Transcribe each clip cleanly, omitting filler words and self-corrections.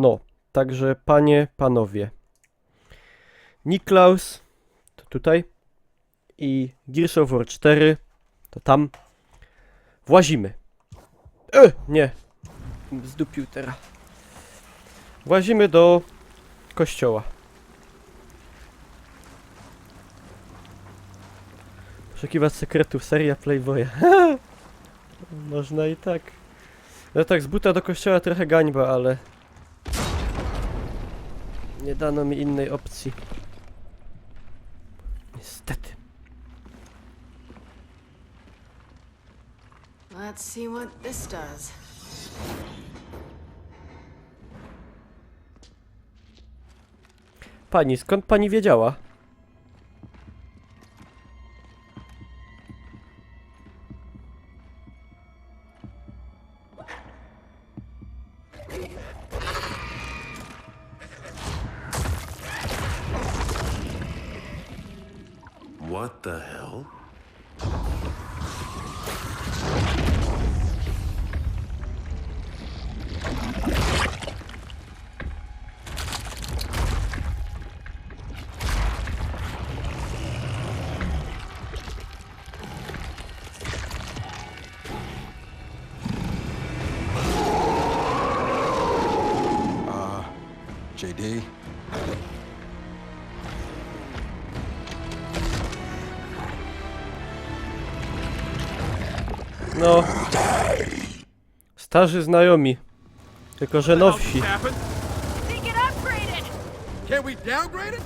No, także panie, panowie. Niklaus to tutaj i Gears of War 4 to tam. Włazimy. Nie. Zdupił teraz. Włazimy do kościoła. Poszukiwać sekretów, seria Playboya. Można i tak. No tak, z buta do kościoła trochę gańba, ale nie dano mi innej opcji. Niestety. Let's see what this does. Pani, skąd pani wiedziała? What the hell? JD? No. Starzy znajomi. Tylko że nowsi. They get upgraded! Can we downgrade it?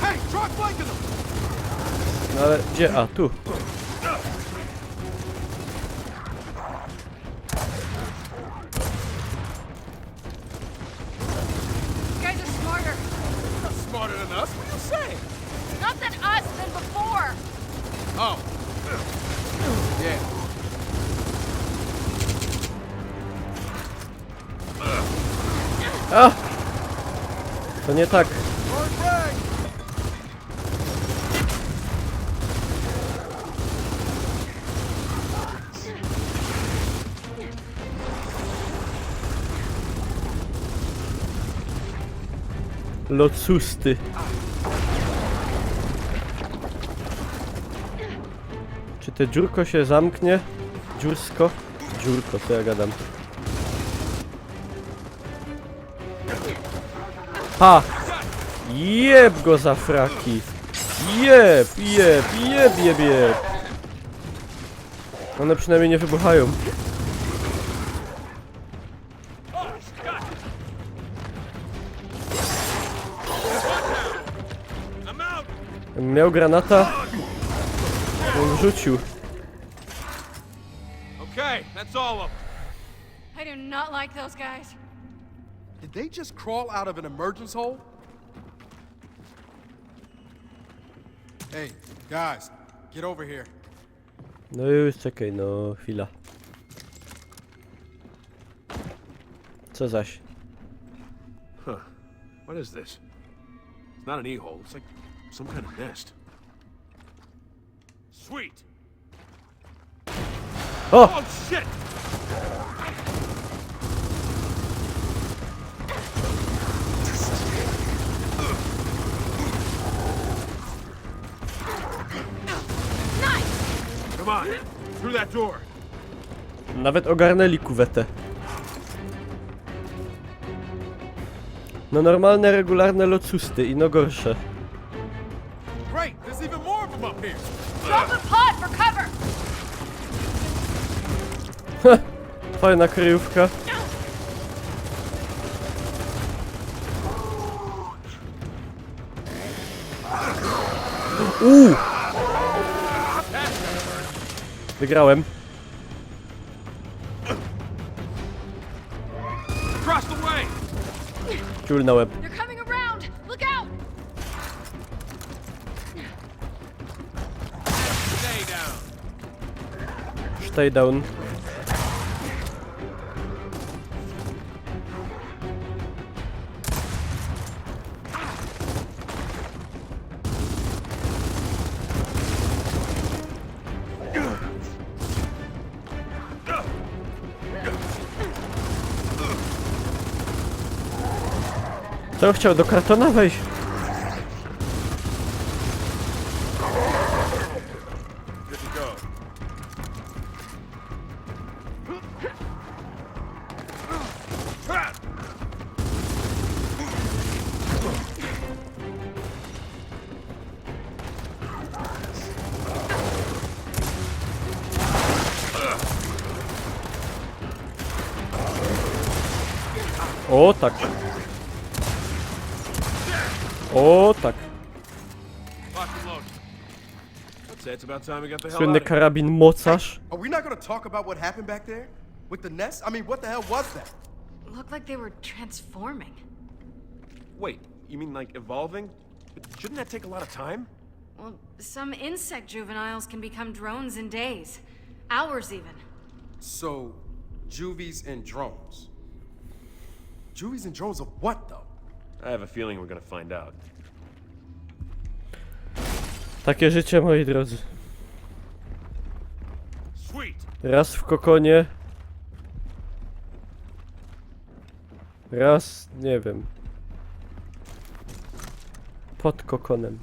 Hey, try flanking them! No ale gdzie? A, tu. You guys are smarter. Smarter than us? What are you saying? Not than us, than before. Oh. Yeah. A! To nie tak. Hard frag! Locusty. Czy te dziurko się zamknie? Dziursko? Dziurko, co ja gadam. Ha! Jeb go za fraki! Jeb, jeb, jeb, jeb, jeb! One przynajmniej nie wybuchają. Jakbym miał granata, to bym wrzucił. Okay, that's all of them. I do not like those guys. Did they just crawl out of an emergence hole? Hey, guys, get over here. No już, czekaj, no chwila. Co zaś? Huh. What is this? It's not an e-hole. It's like some kind of nest. Sweet. O! Oh shit! Come on, through that door. Nawet ogarnęli kuwetę. No normalne, regularne locusty i no gorsze. Great, there's even more of them up here. Drop a pod for cover! Fajna kryjówka. Wygrałem. Across the way. Ciul na łeb. They're coming around! Look out! Stay down. Stay down. Co chciał do kartona wejść? Good to go. O tak. O tak. Lock and load. I'd say it's about time we got the hell Słynny out of here. karabin mocarz. Are we not gonna talk about what happened back there? With the nest? I mean, what the hell was that? Looked like they were transforming. Wait, you mean like evolving? But shouldn't that take a lot of time? Well, some insect juveniles can become drones in days. Hours even. So, juvies and drones. Juvies and drones of what, though? I have a feeling we're gonna find out. Takie życie, moi drodzy. Sweet! Raz w kokonie. Raz, nie wiem. Pod kokonem.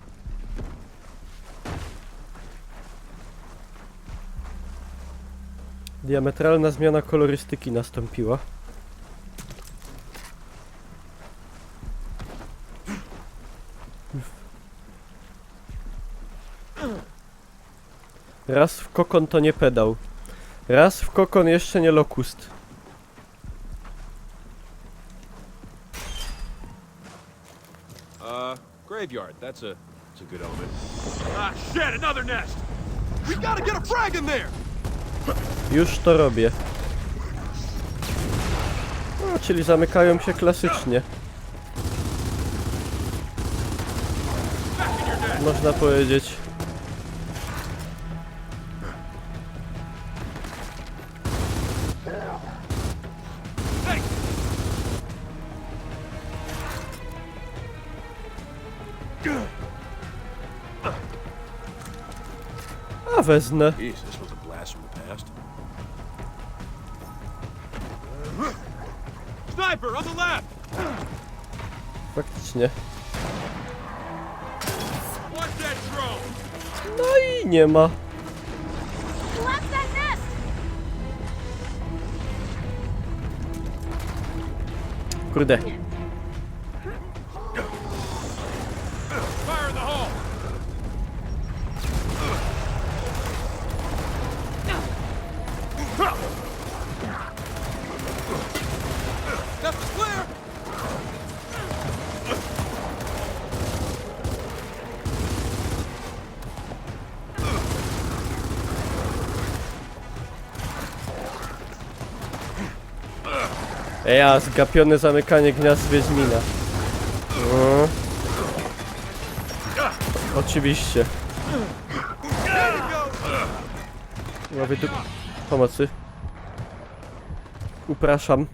Diametralna zmiana kolorystyki nastąpiła. Raz w kokon to nie pedał. Raz w kokon jeszcze nie lokust. Graveyard. That's a good omen. Ah, shit! Another nest! We gotta get a frag in there! Już to robię. No, czyli zamykają się klasycznie. Można powiedzieć. A wezmę. Jeez, this was a blast from the past. Sniper on the left! Faktycznie. Watch that drone! No i nie ma. Left that nest! Kurde. Fire in the hole! Nest is clear! Ja, zgapione zamykanie gniazd Wiedźmina. No. Oczywiście. Łapię tu pomocy. Upraszam.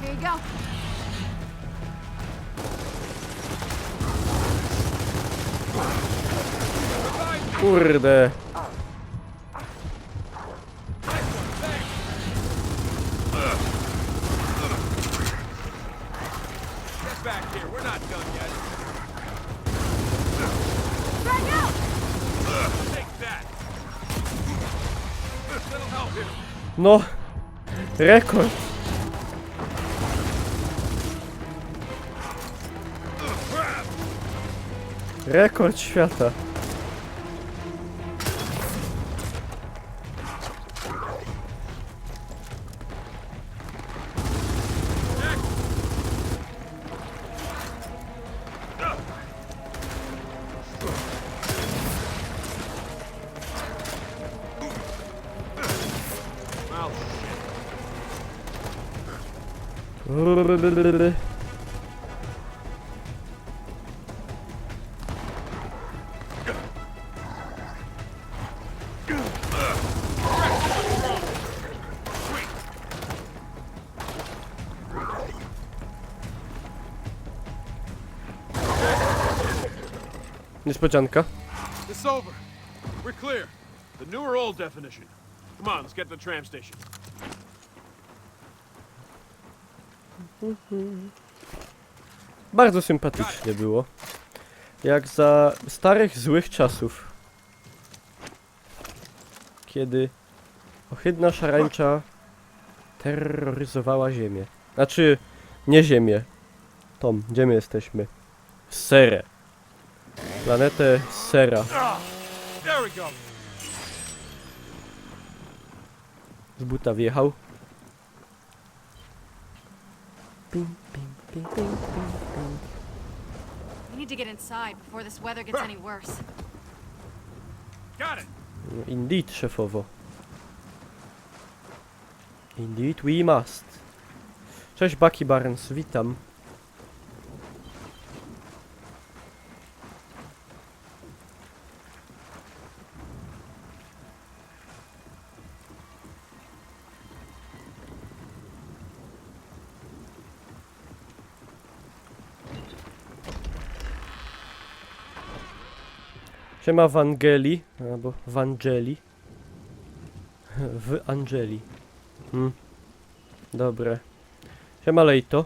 Here you go. Kurde. Get back here, we're not done yet. Frag out! Take that! Little help here. No. Rekord. Rekord świata. Well, Niespodzianka. It's over. We're clear. the new or old definition? Come on, let's get to the tram station. Bardzo sympatycznie było. Jak za starych, złych czasów. Kiedy ohydna szarańcza terroryzowała Ziemię. Znaczy, nie Ziemię. Tom, gdzie my jesteśmy? Serę. Planetę Sera. There we go. Z buta wjechał. Ping, ping, ping, ping, ping, ping. We need to get inside before this weather gets any worse. Got it. No, indeed, szefowo. Indeed we must. Cześć Bucky Barnes, witam. Siema Wangeli, albo Wangeli. W Angeli. Dobre. Siema Lejto.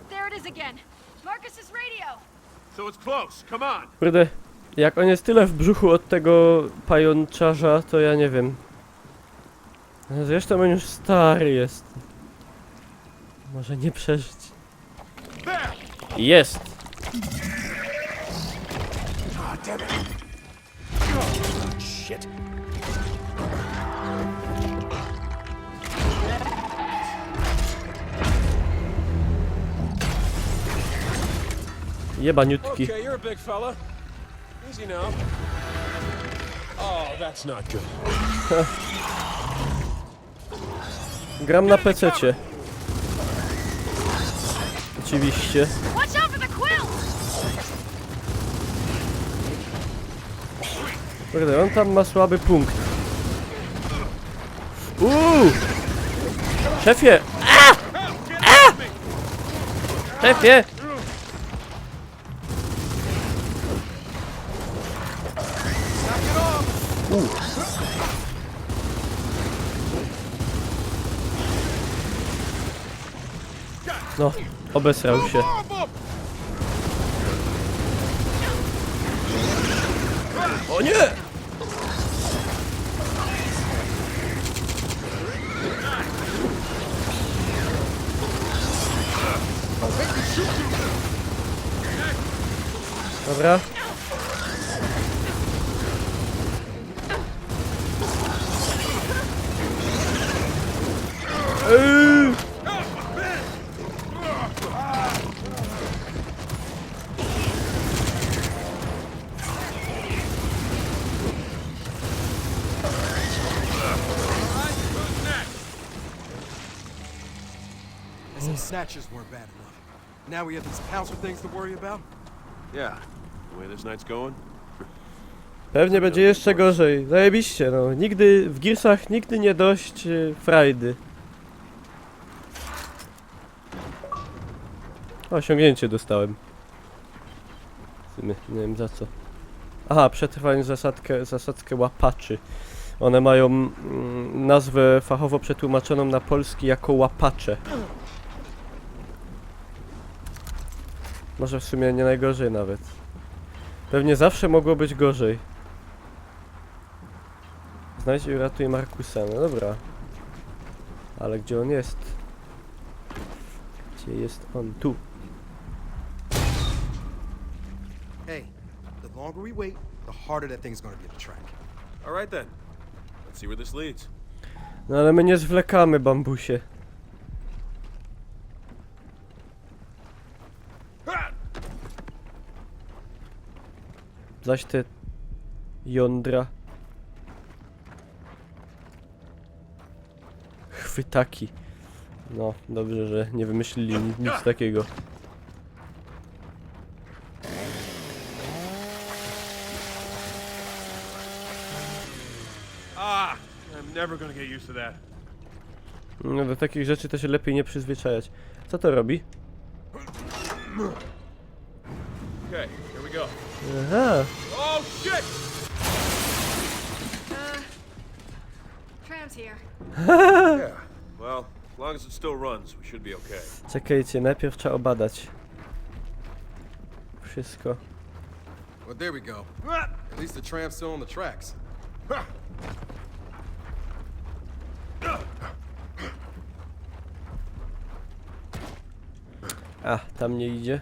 There it is again. Marcus's radio. So it's close. Come on. Kurde, jak on jest tyle w brzuchu od tego pajączarza, to ja nie wiem. Zresztą on już stary jest. Może nie przeżyć. There. Jest! God damn it. Shit. Jebaniutki. Okay, you're a big fella. Easy now. Oh, that's not good. Gram na PC-cie. Oczywiście. Watch out for the quill! Kurde, on tam ma słaby punkt. Szefie! A! A! Szefie! No, obesrał się. O nie! Dobra. And some snatches weren't bad enough. Now we have these pouncer things to worry about? Yeah. The way this night's going. Pewnie będzie jeszcze gorzej. Zajebiście, no. Nigdy w Gearsach nigdy nie dość frajdy. Osiągnięcie dostałem. W sumie, nie wiem za co. Aha, przetrwanie zasadzkę łapaczy. One mają nazwę fachowo przetłumaczoną na polski jako łapacze. Może w sumie nie najgorzej nawet. Pewnie zawsze mogło być gorzej. Znajdź i uratuj Markusa. No dobra. Ale gdzie on jest? Gdzie jest on? Tu. Hey, the longer we wait, the harder that thing's gonna be to track. All right then. Let's see where this leads. No ale my nie zwlekamy, bambusie. Zaś te jądra. Chwytaki. No, dobrze, że nie wymyślili nic takiego. Ah, I'm never gonna get used to that. No, do takich rzeczy to się lepiej nie przyzwyczajać. Co to robi? Okay, here we go. Aha. Oh shit! Tram's here. Yeah. Well, as long as it still runs, we should be okay. Czekajcie, najpierw trzeba obadać. Wszystko. Well, there we go. At least the tram's still on the tracks. A, tam nie idzie.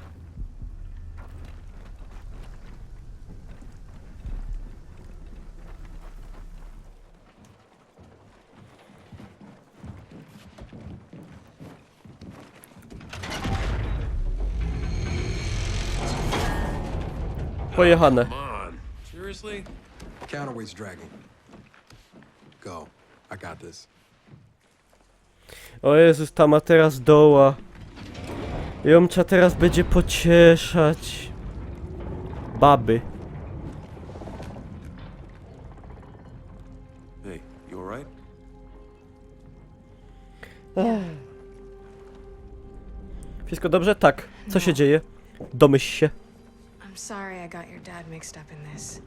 Pojechane. Come on. Seriously? Counterweight's dragging. Go. I got this. O Jezus, ta ma teraz doła. Ją trzeba teraz będzie pocieszać. Baby. Hey, you alright? Wszystko dobrze? Tak. Co się dzieje? Domyśl się. I'm sorry I got your dad mixed up in this.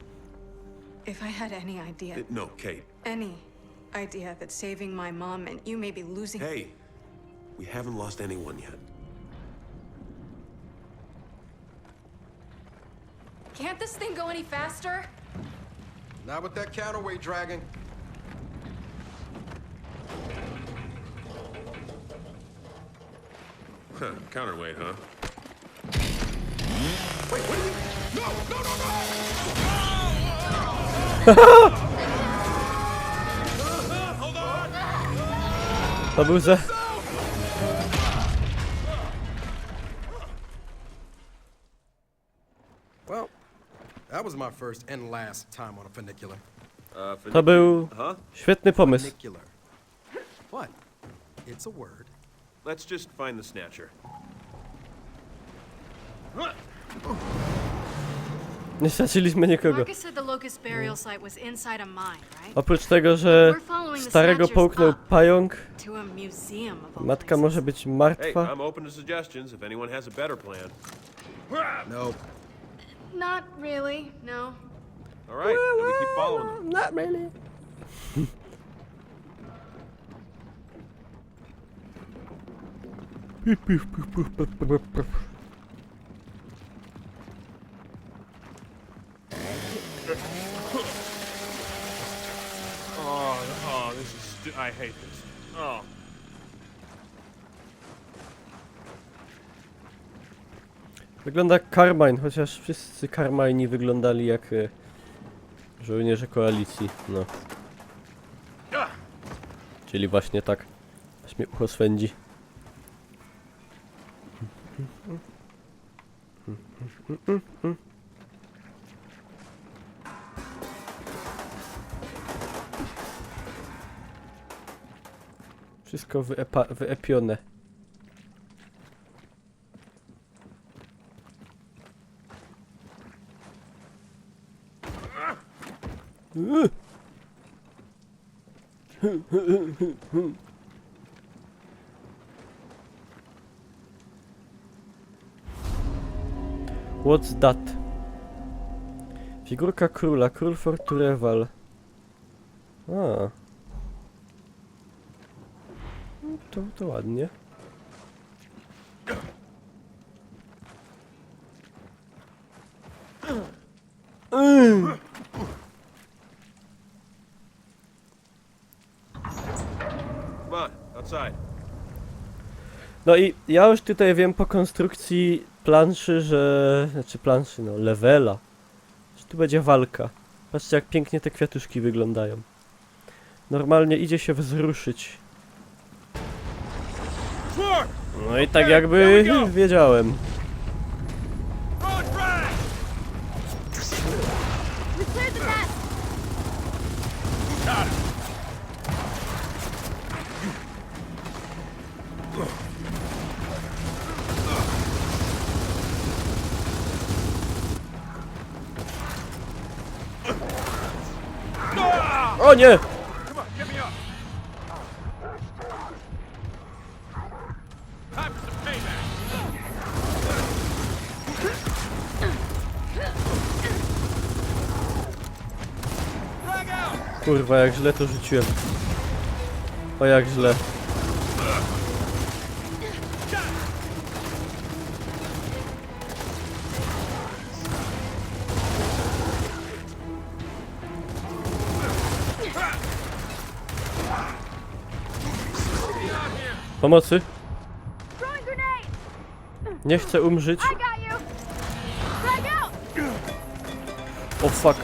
If I had any idea, No, Kate. any idea that saving my mom and you may be losing... Hey, we haven't lost anyone yet. Can't this thing go any faster? Not with that counterweight dragging. Huh, counterweight, huh? Wait, what are you? No, no, no, no! To był za... Well, that was my first and last time on a funicular. To był Huh? świetny pomysł. Funicular. What? It's a word. Let's just find the snatcher. Nie straciliśmy nikogo. Marcus said the Locust burial site was inside a mine, right? Oprócz tego, że starego połknął pająk, To a museum of all matka places. może być Hey, martwa. I'm open to suggestions if anyone has a better plan. No. Not really, no. All right, then we keep following them. Not really. Oh, this is. I hate this. Oh. Wygląda jak Carmine, chociaż wszyscy Carmini wyglądali jak żołnierze koalicji, no. Czyli właśnie tak. Aż mnie ucho swędzi. Wszystko wyepione. What's that? Figurka króla, król Fortureval. A. To ładnie. Come on, outside. No i ja już tutaj wiem po konstrukcji planszy, że... Znaczy planszy, no, levela. Że tu będzie walka. Patrzcie jak pięknie te kwiatuszki wyglądają. Normalnie idzie się wzruszyć. No i tak jakby wiedziałem. O nie! Come on, get me up. Time for some payback. Kurwa, jak źle to rzuciłem. O, jak źle. Pomocy. Throwing grenade! Nie chcę umrzeć. I got you! Frag out! O fuck.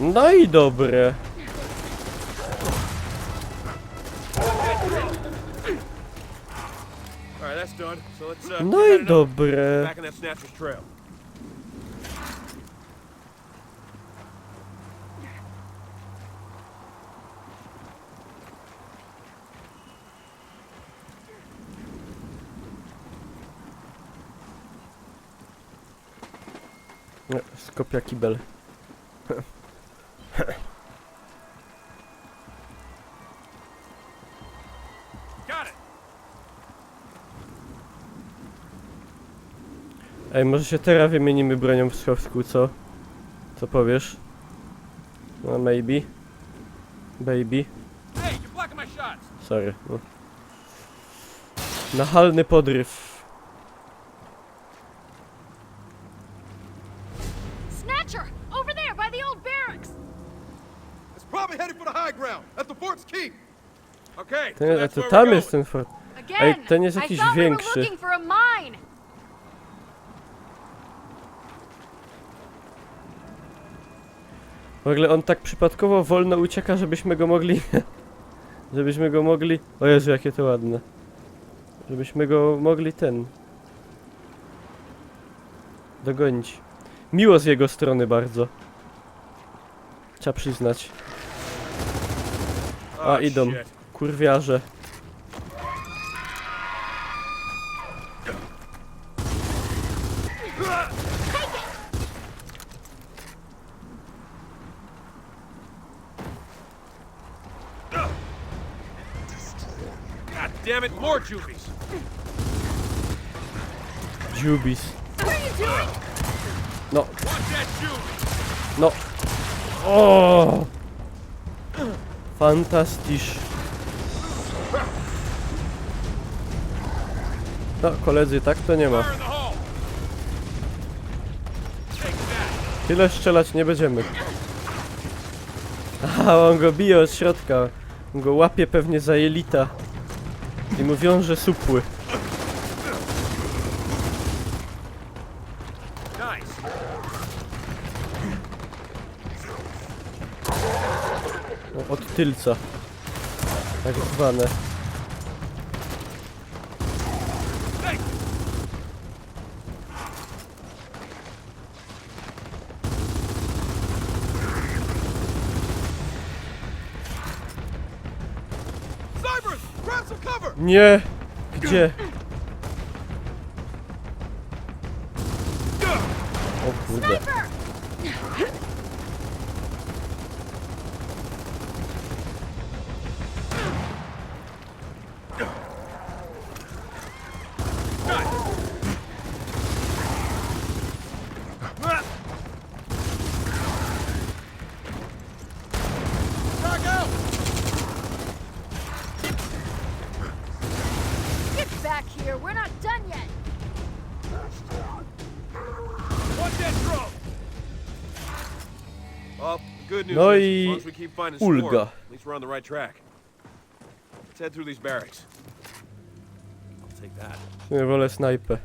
No i dobre. Alright, that's done. So let's No keep i heading up. dobre. Back on that Snatcher's trail. Skopia kibel. Got it. Ej, może się teraz wymienimy bronią w schowku, co? Co powiesz? No, maybe. Baby. Hey, you're blocking my shots. Sorry. No. Nachalny podryw. Snatcher! Over there by the old barracks! It's probably headed for the high ground at the fort's keep. Okay, so Ten, a that's to where tam we're jest going. ten fort. Again! ten jest I jakiś thought we were większy. looking for a mine! W ogóle on tak przypadkowo wolno ucieka, żebyśmy go mogli... żebyśmy go mogli... O Jezu, jakie to ładne. Żebyśmy go mogli dogonić. Miło z jego strony bardzo. Trzeba przyznać. A, Oh, idą. shit. Kurwiarze. God damn it, more juvies. Jubis. What are you doing? No, Watch that juvie. no. O! Fantastisch. No, koledzy, tak to nie ma. Fire in the hole. Take that. Tyle strzelać nie będziemy. Aha, on go bije od środka. On go łapie pewnie za jelita. I mu wiąże supły. Nice. No, od tylca. Tak zwane. Hey, Cybers, grab some cover. Nie! Gdzie? O kurde. Frag out. Get back here! We're not done yet! watch that drone. Well, the good news No is, i as long as we keep finding ulga. Spore, at least we're on the right track. Let's head through these barracks. I'll take that. Nie wolę snajpę.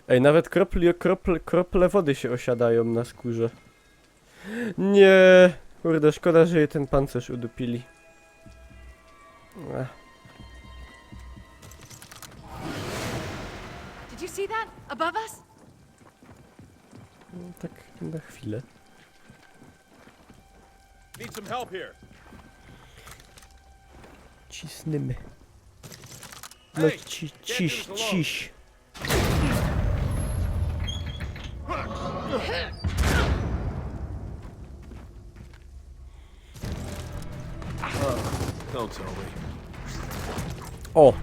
Ej, nawet krople wody się osiadają na skórze. Nie, kurde, szkoda, że jej ten pancerz udupili. Ech. Did you see that? Above us? Tak na chwilę. Need some help here. Cisnymy. No Hey, ciś, can't do this alone. Don't tell me. O!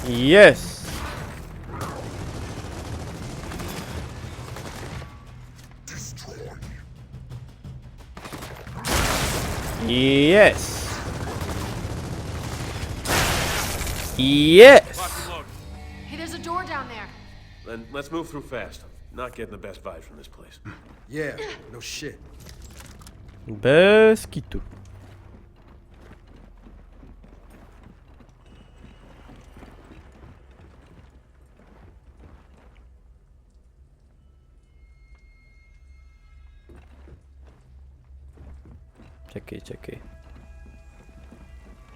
Jest! Jest! Jest! Hey, there's a door down there. Then let's move through fast. I'm not getting the best vibes from this place. Yeah, no shit. Bez kitu. Czekaj.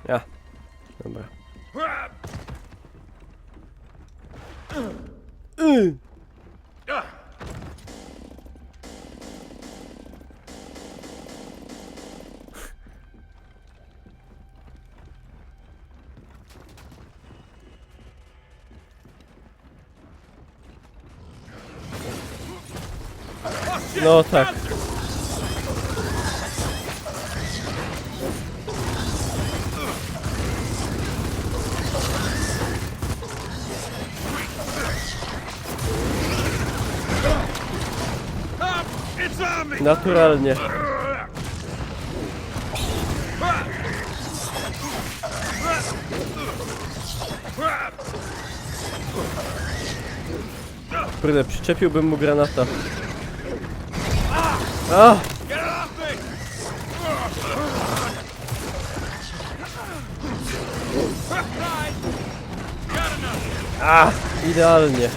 Ja. Dobra. No tak. Naturalnie. Kurde, przyczepiłbym mu granata. A! A! Idealnie.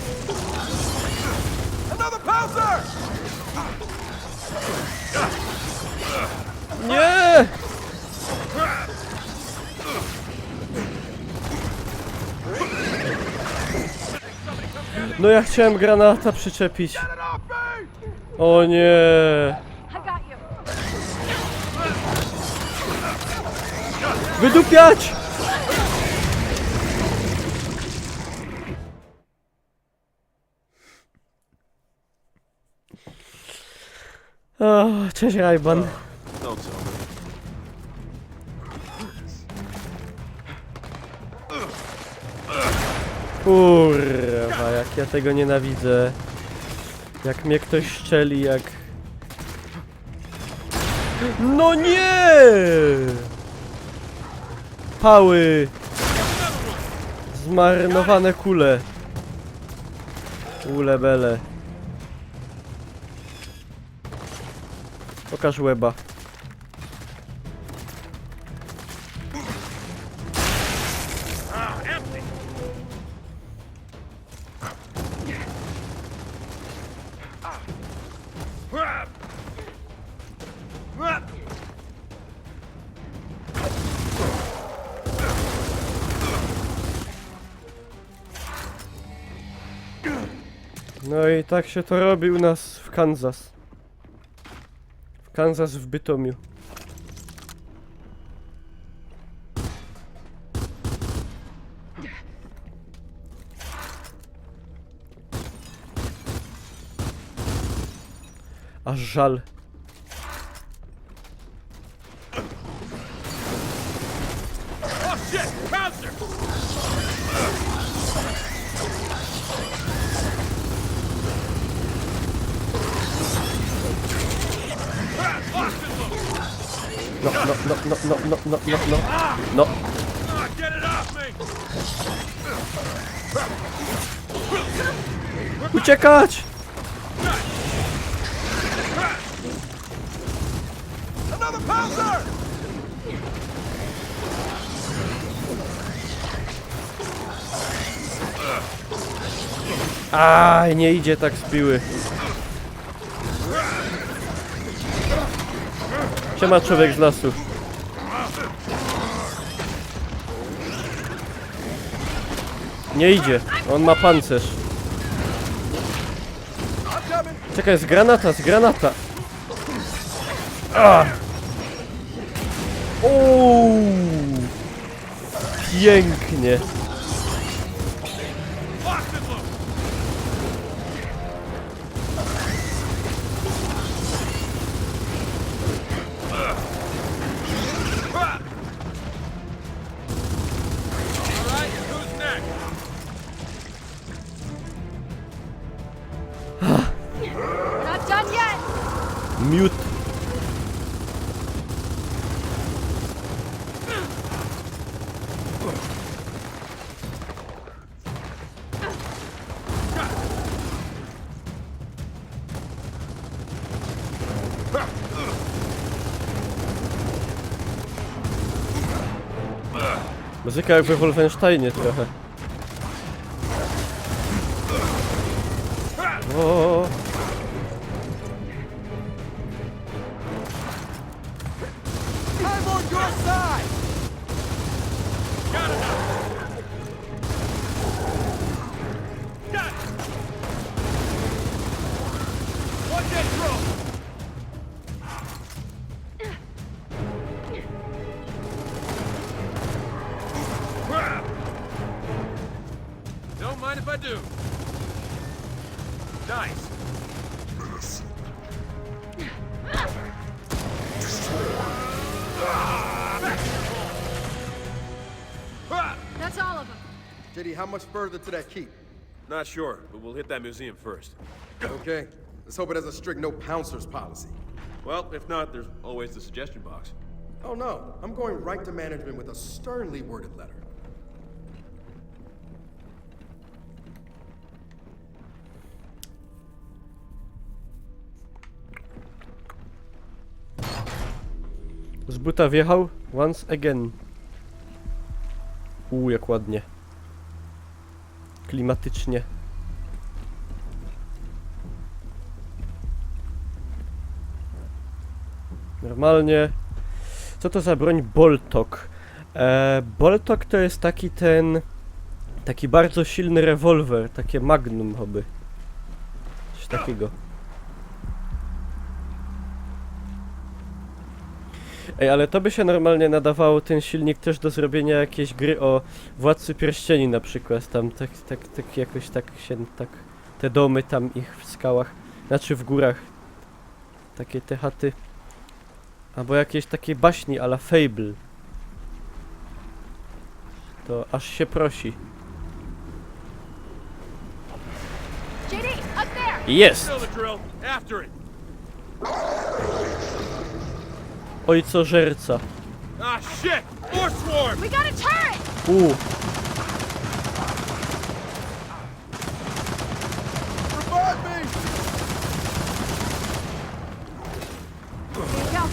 Nie! No ja chciałem granata przyczepić. O nie! I got you. Wydupiać! O, cześć Rajban. Don't tell me. Kurwa, jak ja tego nienawidzę. Jak mnie ktoś szczeli, jak... No nie! Pały! Zmarnowane kule. Ule bele. Pokaż łeba. No i tak się to robi u nas w Kansas. W Kansas w Bytomiu. Aż żal. No. Uciekać! Aj, nie idzie tak z piły. Siema człowiek z lasu. Nie idzie, on ma pancerz. Czekaj, z granata. Uuu, pięknie. Miód. Muzyka jak w Wolfensteinie trochę. O. I'm on your side! Don't mind if I do. Nice. That's all of them. JD, how much further to that keep? Not sure, but we'll hit that museum first. Okay. Let's hope it has a strict no pouncers policy. Well, if not, there's always the suggestion box. Oh no, I'm going right to management with a sternly worded letter. Z buta wjechał. Once again. Jak ładnie. Klimatycznie. Normalnie. Co to za broń? Boltok. Boltok to jest taki bardzo silny rewolwer, takie magnum hobby. Coś takiego. Ej, ale to by się normalnie nadawało ten silnik też do zrobienia jakiejś gry o Władcy Pierścieni na przykład. Tam tak jakoś tak się te domy tam ich w skałach, znaczy w górach. Takie te chaty. Albo jakieś takie baśni a la Fable. To aż się prosi. JD, up there! Jest! Still the drill. After it. Ojcożerca. Ah, shit! More swarm! We got a turret! Revive me! Here you go.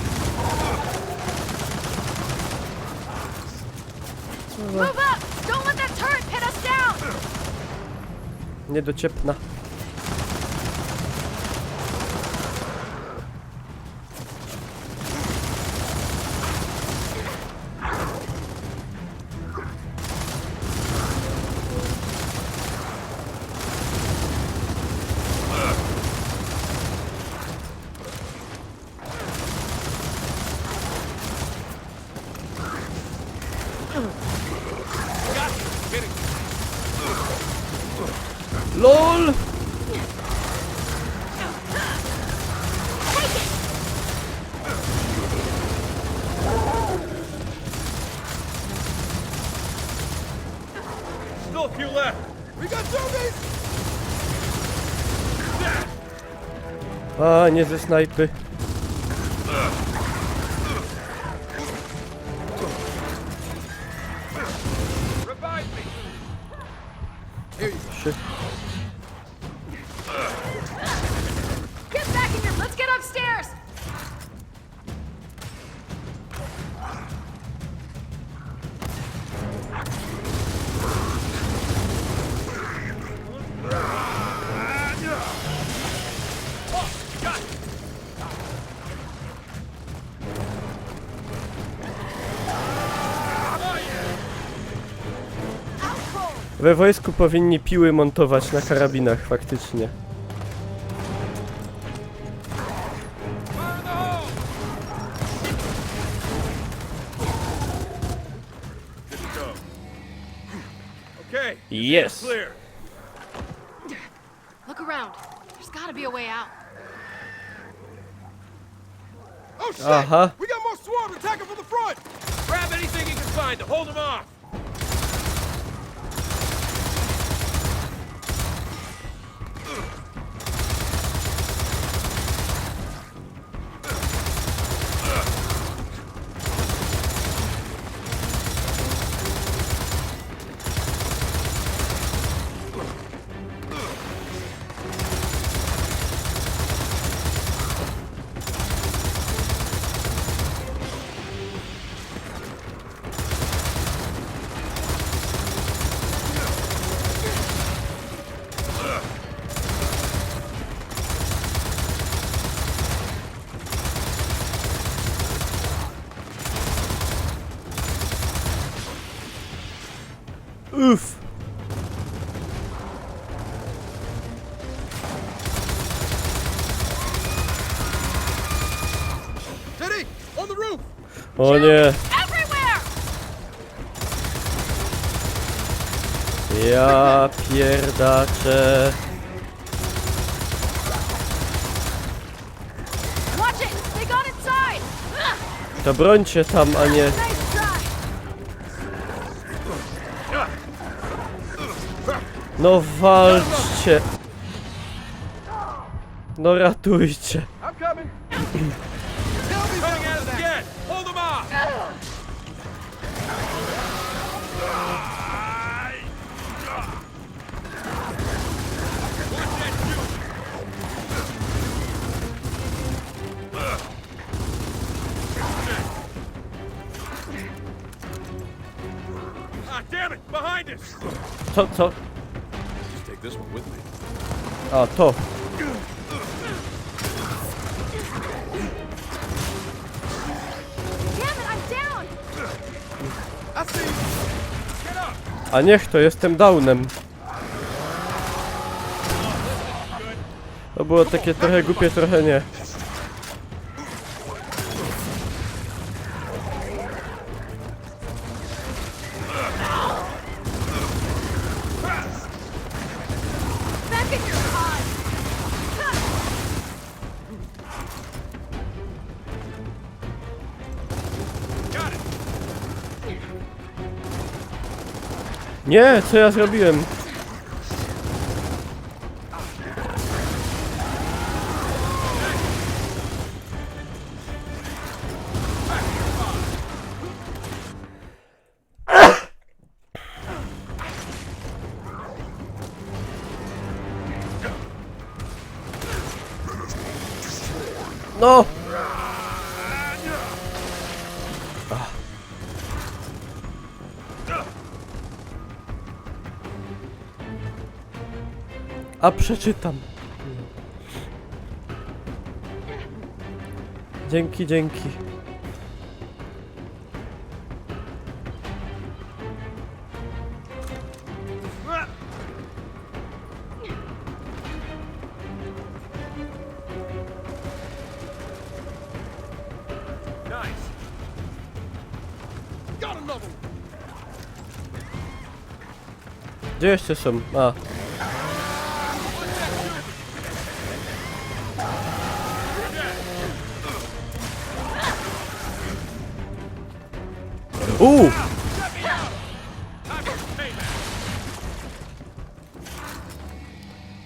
Move up! Don't let that turret pin us down! Niedociepna. LOL! Still a few left. We got zombies! A, nie ze snajpy. Revive me. Here you go. Trzy. Get back in here! Let's get upstairs! We wojsku powinni piły montować na karabinach, faktycznie. Good to go. Okay. Yes! Clear. Look around. There's gotta be a way out. Oh shit! Aha. We got more swarms attacking from the front! Grab anything you can find to hold them off. Uff. Teddy, on the roof! O nie. Everywhere! Ja pierdaczę. Watch it! They got inside! Ugh, To brońcie tam, a nie... nice try! No walczcie. No ratujcie. I'm coming. Coming at us again. Hold them off. Ah, damn it! Behind us. Co? Just take this one with me. A, to. Damn it, I'm down! I see you. Get up. A niech to, jestem downem. To było takie trochę głupie, trochę nie. Back in your pod! Got it. Nie, co ja zrobiłem? No! A przeczytam. Dzięki, dzięki. Nice. Got another one. Gdzie jeszcze są? A.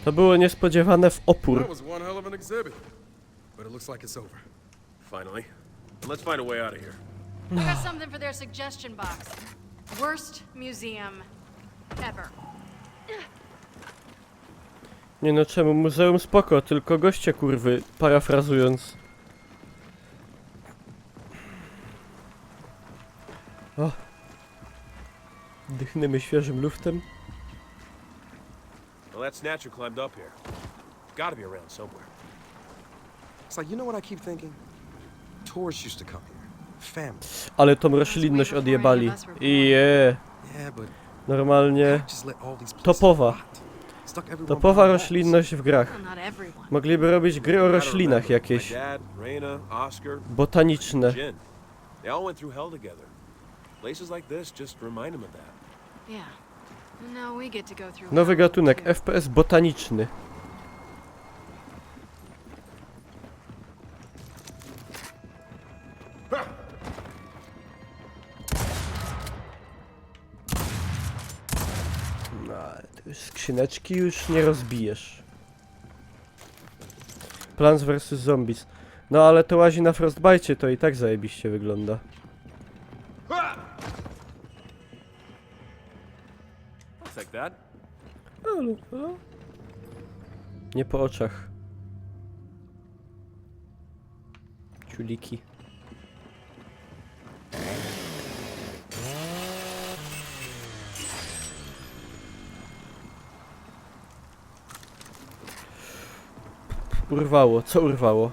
To było niespodziewane w opór. That was one hell of an exhibit. But it looks like it's over. Finally. Let's find a way out of here. I got something for their suggestion box. Worst museum ever. Nie no czemu, muzeum spoko, tylko goście kurwy, parafrazując. O. Dychnymy świeżym luftem. Well, that snatcher climbed up here. Gotta be around somewhere. It's like, you know what I keep thinking? Tourists used to come here. Family. Ale tą roślinność odjebali. Je, Yeah, but normalnie just let all these places topowa. rot. Stuck everyone Topowa behind walls. roślinność w grach. Well, not everyone. Mogliby robić gry o Gotta roślinach remember, jakieś, My dad, Raina, Oscar, botaniczne. Jin. They all went through hell together. Places like this just remind them of that. Yeah. And now we get to go through. Nowy hell, gatunek, too. FPS botaniczny. No, ale to już skrzyneczki już nie rozbijesz. Plants vs Zombies. No ale to łazi na Frostbite, to i tak zajebiście wygląda. Looks like that. Ale... Nie po oczach. Ciuliki. Urwało, co urwało?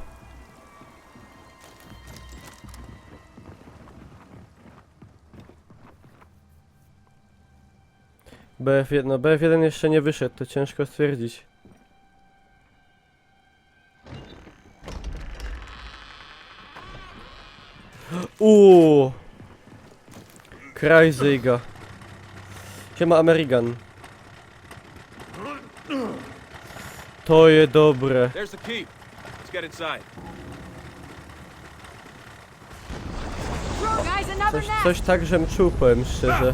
BF1, no BF1 jeszcze nie wyszedł, to ciężko stwierdzić. Krajzyga. Siema American. To je dobre. There's the key. Let's get inside. Guys, another nest. Coś tak, żem czuł, powiem szczerze.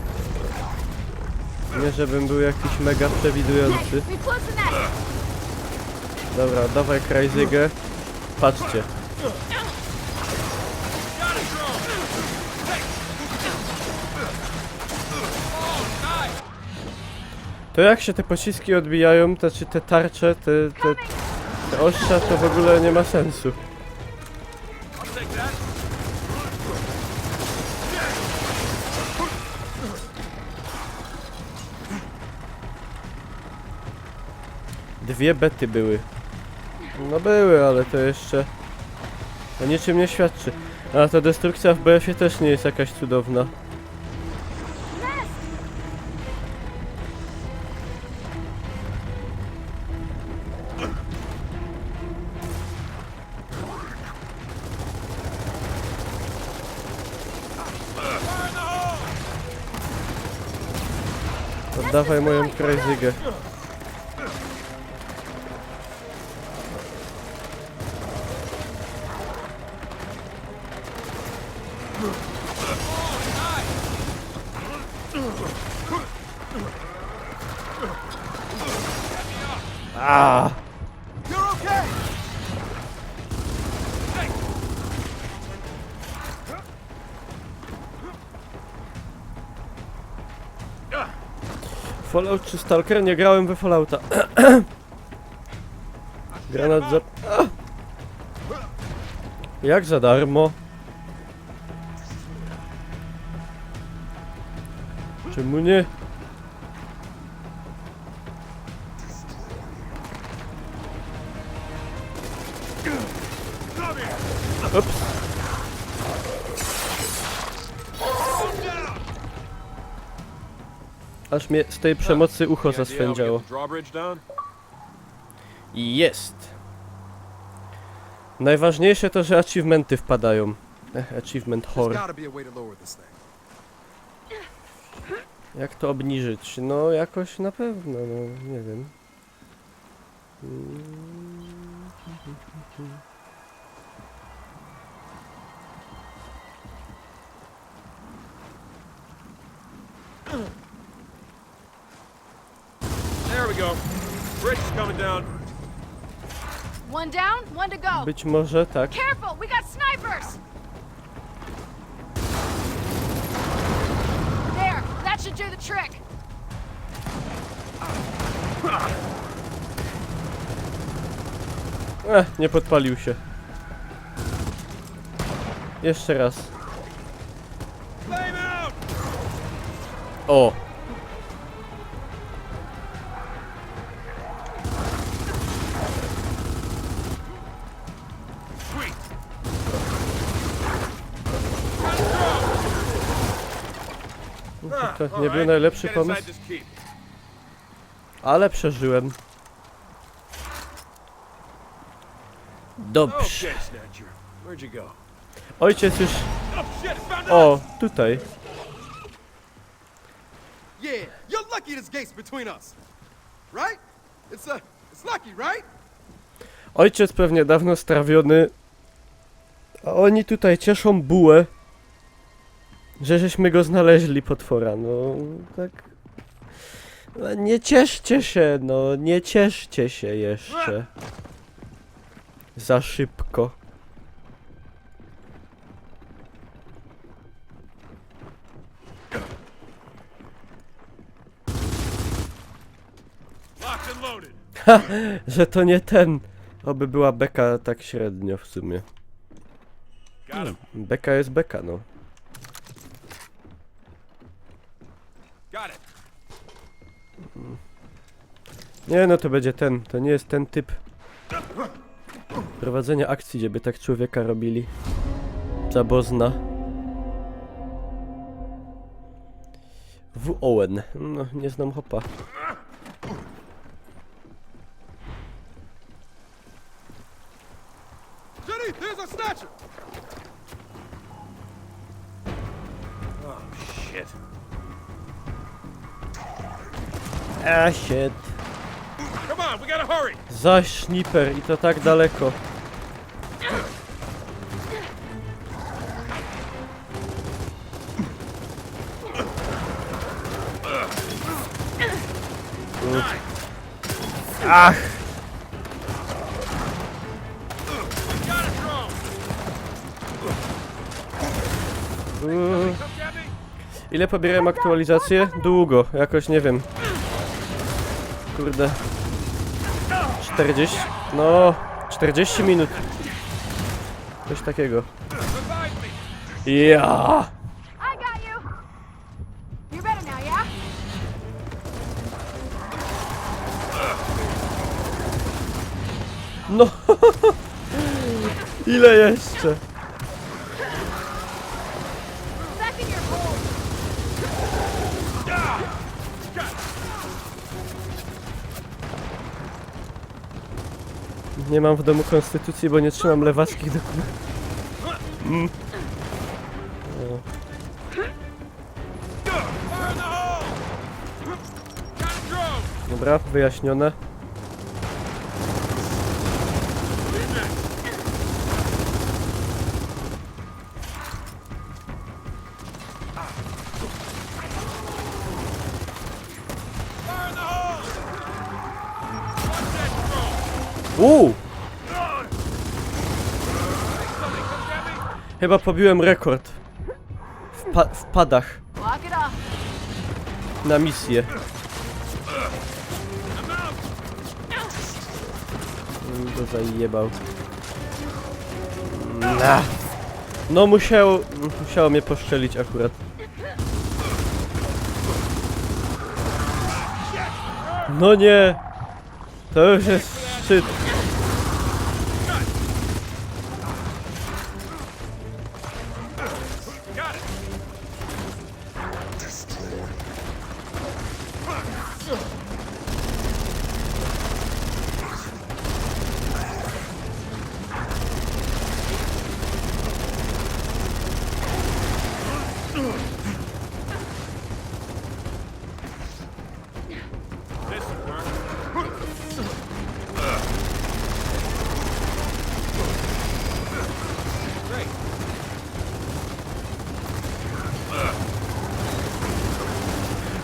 Nie, żebym był jakiś mega przewidujący. We've closed the nest. Dobra, dawaj Krajzygę. Patrzcie. To jak się te pociski odbijają, to czy te tarcze, te ostrza, to w ogóle nie ma sensu. Dwie bety były. No były, ale to jeszcze o niczym nie świadczy. A ta destrukcja w BF-ie też nie jest jakaś cudowna. Oddawaj moją Krajzygę. Ah! You're okay! Fallout czy Stalker? Nie grałem we Fallouta. Granat za... Ah! Jak za darmo? Czemu nie? Ups. Aż mnie z tej przemocy ucho zaswędziało. I jest. Najważniejsze to, że achievementy wpadają. Achievement There's horror. gotta be a way to lower this thing. Jak to obniżyć? No jakoś na pewno, no nie wiem. There we go. Bridge is coming down. One down, one to go. Być może tak. Careful, we got snipers. There, that should do the trick. Nie podpalił się. Jeszcze raz. Flame out! O! Sweet. To nie był najlepszy Get inside pomysł, this keep. ale przeżyłem. Dobrze. Okay, Snatcher. Where'd you go? Ojciec już... Oh shit! It's found us! O, tutaj. Yeah, you're lucky this gate's between us. Right? It's lucky, right? Ojciec pewnie dawno strawiony. A oni tutaj cieszą bułę. Że żeśmy go znaleźli, potwora. No, tak... No, nie cieszcie się, no. Nie cieszcie się jeszcze. Za szybko. Locked and loaded. Że to nie ten. Oby była beka tak średnio w sumie. Got him. Beka jest beka, no. Got it. Nie, no to będzie ten. To nie jest ten typ prowadzenia akcji, gdzie by tak człowieka robili. Zabozna. W. Owen. No, nie znam hopa. Jenny, there's a snatcher! Oh, shit. Shit. Come on, we gotta hurry! Zaś sniper i to tak daleko. Ach! Got a drone! Mm. Come get me! Ile pobieram aktualizację? Długo, jakoś nie wiem. Kurde. 40? No, 40 minut. Coś takiego. Revive me! Ja! I got you. You're better now, yeah? No! Ile jeszcze? Back in your hole. Nie mam w domu konstytucji, bo nie trzymam lewackich dokumentów. Fire in the hole! Got a drone! Dobra, wyjaśnione. Fire in the hole! Watch that drone! Somebody come get me! Chyba pobiłem rekord. W padach Lock it up. na misję. I'm out! To zajebał. No musiało mnie poszczelić akurat. No nie! To już jest szczyt. Got it! This will work. Great.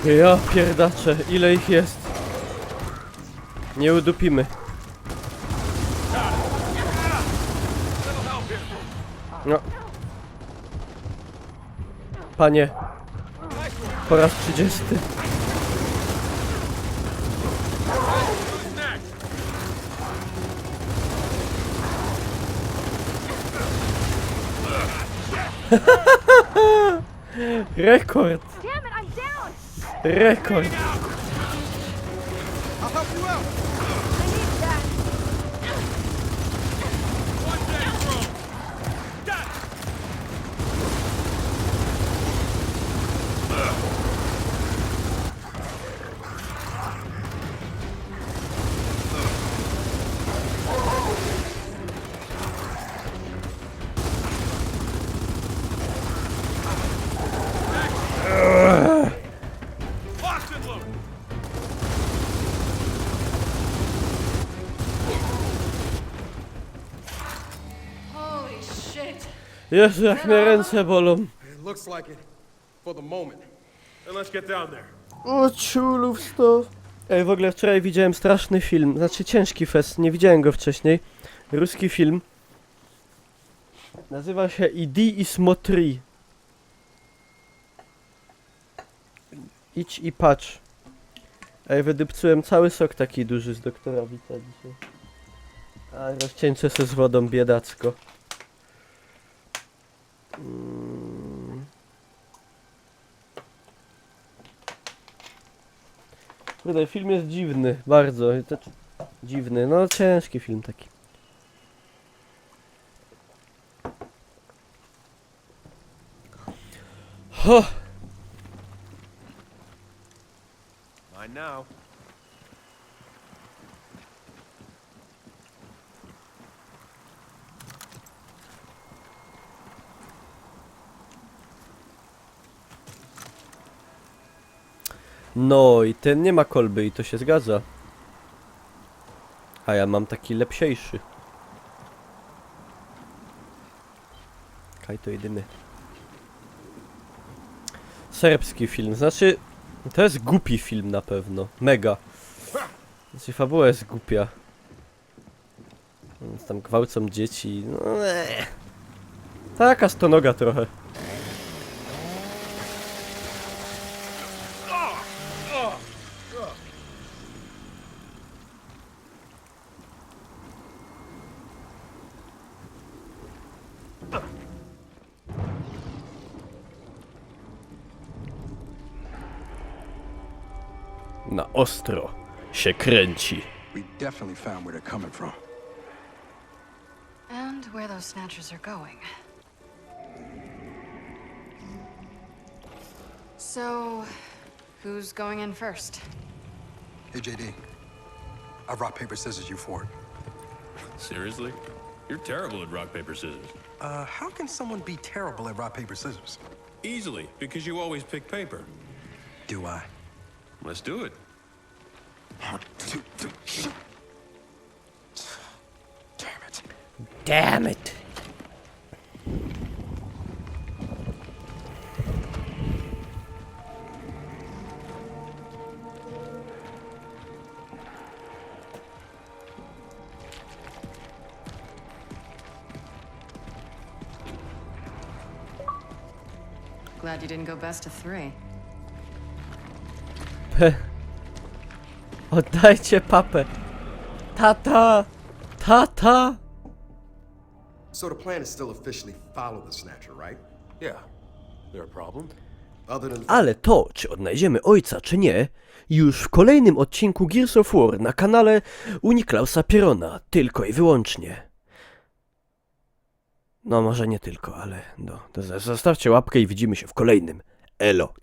Ja pierdaczę, ile ich jest? Nie udupimy. Little help here. No. Panie, po raz 30. Who's next? Rekord! Damn it, I'm down. Rekord! I'll help you out. I need that. Watch that drone! Got it! Locked and loaded! Holy shit. Jezu, jak mnie ręce bolą. It looks like it for the moment. Then let's get down there. O ciulów sto. Ej, w ogóle wczoraj widziałem straszny film, znaczy ciężki fest, nie widziałem go wcześniej. Ruski film. Nazywa się Idi i Smotri. Idź i patrz. Ej, wydupcyłem cały sok taki duży z doktora Wita dzisiaj. A rozcieńczę se z wodą biedacko. Kurde, film jest dziwny, bardzo. Dziwny, no ciężki film taki. Ho! Mine now. No i ten nie ma kolby i to się zgadza. A ja mam taki lepsiejszy. Kaj to jedyny. Serbski film, znaczy to jest głupi film na pewno, mega. Znaczy fabuła jest głupia. Więc tam gwałcą dzieci, no taka stonoga trochę. Na ostro się kręci. We definitely found where they're coming from. And where those snatchers are going. So, who's going in first? Hey, JD. I rock, paper, scissors you for it. Seriously? You're terrible at rock, paper, scissors. How can someone be terrible at rock, paper, scissors? Easily, because you always pick paper. Do I? Let's do it. 1, 2, 3, shoot! Damn it. Damn it. Glad you didn't go best of 3. Oddajcie papę. Tata! Tata! So the plan is still officially follow the Snatcher, right? Yeah. There a problem? Other than Ale to, czy odnajdziemy ojca, czy nie, już w kolejnym odcinku Gears of War na kanale Uniklausa Pierona, tylko i wyłącznie. No może nie tylko, ale no, to zostawcie łapkę i widzimy się w kolejnym. Elo!